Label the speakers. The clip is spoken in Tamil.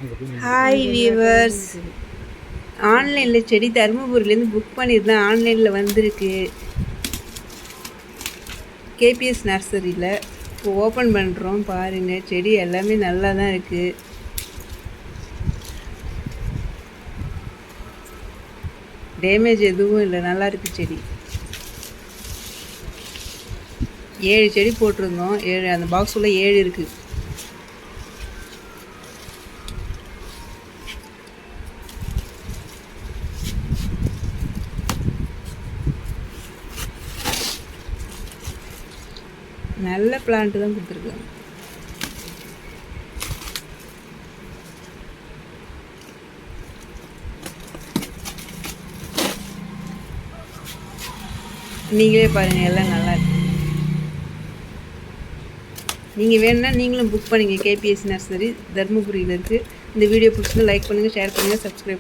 Speaker 1: ஹாய் வீவர்ஸ், ஆன்லைனில் செடி தருமபுரியிலேருந்து புக் பண்ணியிருந்தேன். ஆன்லைனில் வந்திருக்கு கேபிஎஸ் நர்சரியில். இப்போ ஓப்பன் பண்ணுறோம். பாருங்கள், செடி எல்லாமே நல்லா தான் இருக்குது. டேமேஜ் எதுவும் இல்லை, நல்லா இருக்குது செடி. 7 செடி போட்டிருந்தோம். 7 அந்த பாக்ஸுள்ள 7 இருக்குது. நல்ல பிளான்ட்டு தான் கொடுத்துருக்காங்க. நீங்களே பாருங்கள், எல்லாம் நல்லா இருக்கு. நீங்கள் வேணும்னா நீங்களும் புக் பண்ணிங்க. கேபிஎஸ் நர்சரி தருமபுரியில் இருக்குது. இந்த வீடியோ பிடிச்சிருந்தா லைக் பண்ணுங்கள், ஷேர் பண்ணுங்கள், சப்ஸ்கிரைப் பண்ணுங்கள்.